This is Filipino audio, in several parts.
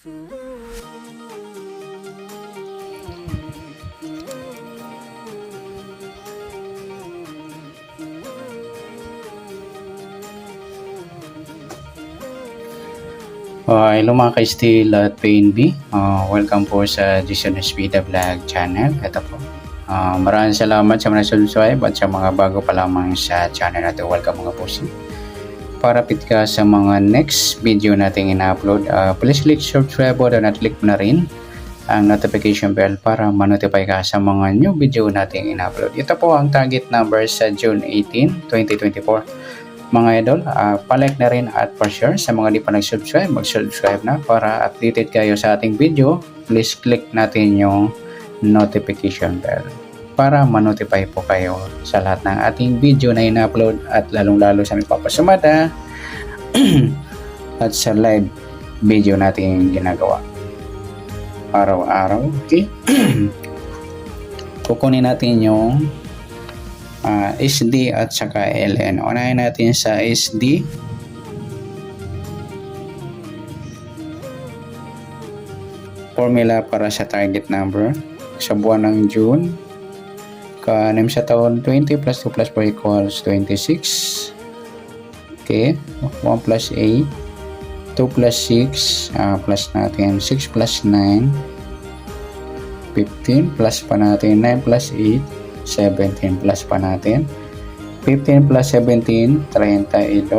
Hello mga ka-Steel at PNB. Welcome po sa Jason Espida Vlog channel. Ito po. Maraming salamat sa mga subscribe at sa mga bago pa lamang sa channel natin. Welcome mga boss. Para pit ka sa mga next video nating ina-upload, please click subscribe button at click na rin ang notification bell para ma-notify ka sa mga new video nating ina-upload. Ito po ang target number sa June 18, 2024. Mga idol, palike na rin at pa-share sa mga di pa nag-subscribe, mag-subscribe na para updated kayo sa ating video. Please click natin yung notification bell para ma-notify po kayo sa lahat ng ating video na ina-upload at lalong-lalo sa nagpapasumada at sa live video natin ginagawa araw-araw. Okay? Kukunin natin yung SD at saka LN. Unahin natin sa SD. Formula para sa target number sa buwan ng June. Kanim sa taon 20 plus 2 plus 4 equals 26. Okay. 1 plus 8. 2 plus 6. Plus natin 6 plus 9. 15 plus pa natin 9 plus 8. 17 plus pa natin 15 plus 17 32.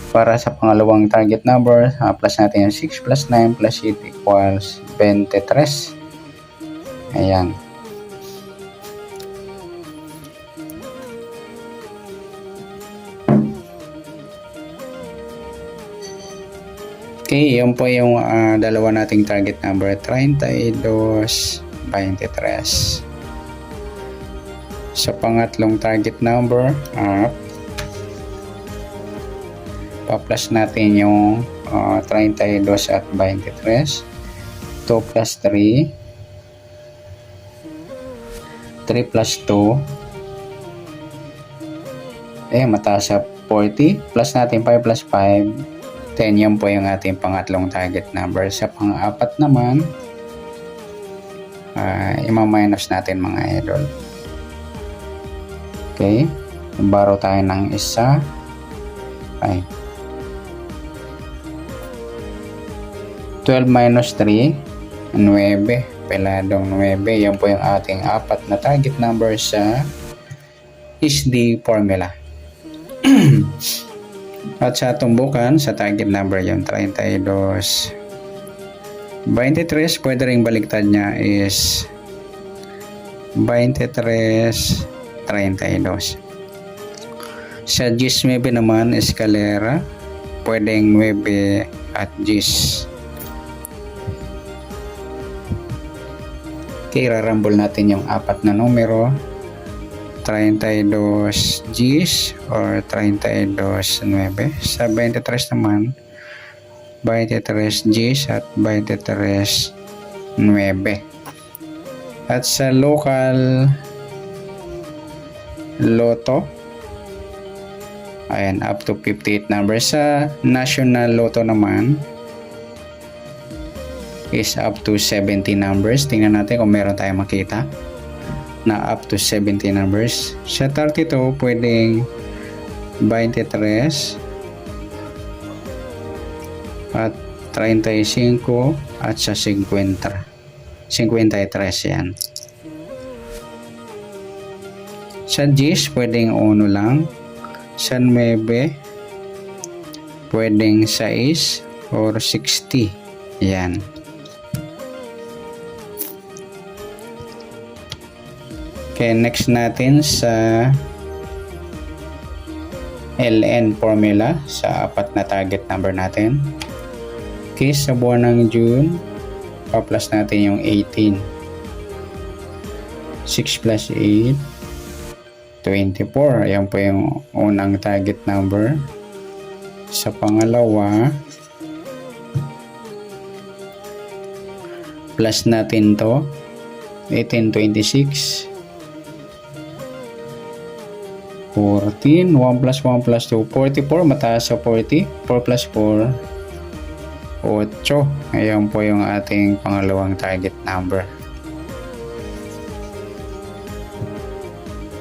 Para sa pangalawang target number, plus natin 6 plus 9 plus 8 equals 23. Ayan. Okay, yun po yung dalawa nating target number, 32, 23. Sa pangatlong target number, pa-plus natin yung 32 at 23. 2 plus 3. 3 plus 2. Mataas sa 40. Plus natin 5 plus 5. 10. Yan po yung ating pangatlong target number. Sa pang-apat naman, ima-minus natin mga idol. Okay, baro tayo ng isa. Ay. 12 minus 3, 9. Peladong 9. Yan po yung ating apat na target number sa SD formula. At sa tumbukan, sa target number yung 32. 23, pwede rin baliktad niya is 23, 32. Sa 10 naman, eskalera, pwedeng 9 at 10. Okay, rarambol natin yung apat na numero, 32 10 or 32 9. Sa 23 naman, 23 10 at 23 9. At sa local Lotto, ayan, up to 58 numbers. Sa national Lotto naman is up to 70 numbers. Tingnan natin kung meron tayong makita na up to 70 numbers. Sa 32 pwedeng 23 at 35 at sa 53 yan. Sa 10 pwedeng 1 lang. Sa 9 pwedeng 6 or 60. Yan. Okay, next natin sa LN formula sa apat na target number natin. Okay, sa buwan ng June, pa-plus natin yung 18. 6 plus 8, 24. Ayan po yung unang target number. Sa pangalawa, plus natin to 1826, 14, 1 plus 1 plus 2, 44, mataas sa 40, 4 plus 4, Ayan po yung ating pangalawang target number.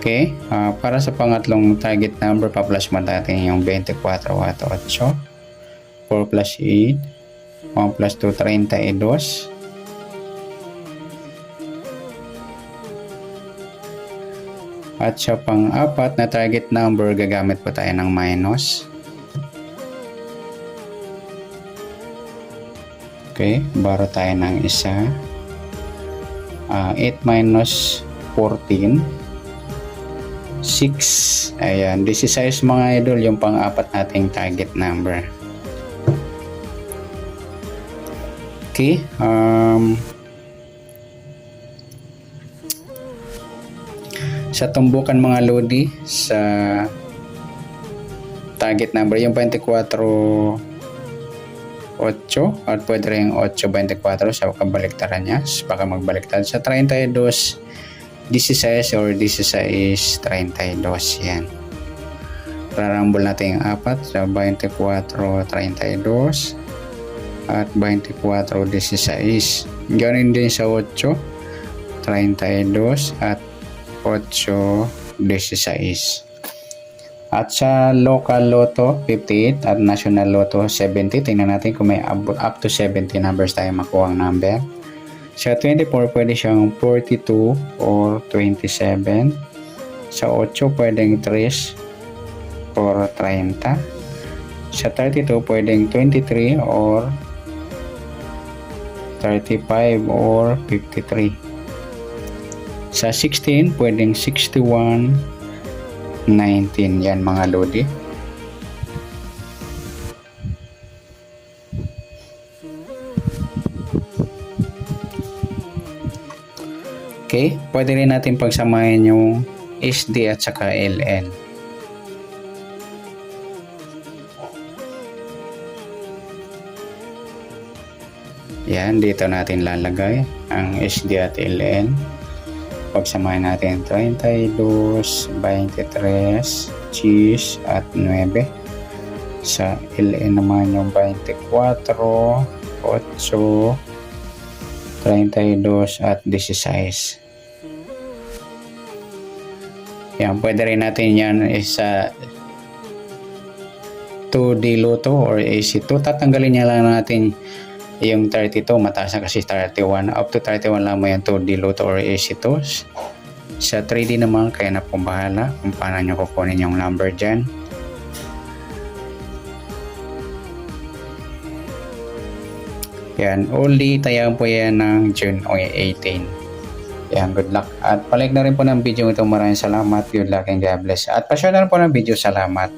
Okay, para sa pangatlong target number, pa-plus mo natin yung 24 at 8. 4 plus 8, 1 plus 2, 32. At sa pang-apat na target number, gagamit po tayo ng minus. Okay, baro tayo ng isa. 8 minus 14. 6. Ayan, 16 mga idol, yung pang-apat nating target number. Okay, sa tumbukan mga lodi, sa target number yung 24 8 at pwede rin 8-24 sa kabaliktaran niya, baka magbaliktad sa 32 16 or 16 32. Yan, rarambol natin yung 4 sa 24 32 at 24 16. Ganun din sa 8 32 at 8 16. At sa local lotto 58 at national lotto 70, tingnan natin kung may up to 70 numbers tayo makuha ang number. Sa 24 pwede siyang 42 or 27. Sa 8 pwedeng 3 or 30. Sa 32 pwedeng 23 or 35 or 53. Sa 16 pwedeng 61, 19. Yan mga lodi. Okay, pwede rin natin pagsamahin yung SD at saka LN. Yan, dito natin lalagay ang SD at LN. Pagsamahin natin 32, 23, cheese at 9. Sa LN naman yung 24, 8, 32 at 16. Yan, pwede rin natin yan sa 2D Lotto or AC2. Tatanggalin niya lang natin yung 32, mataas na kasi 31. Up to 31 lang mo yung 2D Lotto or AC2. Sa 3D naman, kaya na pong bahala kung paano nyo kukunin yung number dyan. Yan, only tayaan po yan ng June 18. Yan, good luck. At palike na rin po ng video ito. Maraming salamat. Good luck and God bless. At pa-share na rin po ng video. Salamat.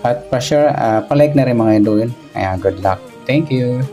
At pa-share, palike na rin mga idol. Ayan, good luck. Thank you.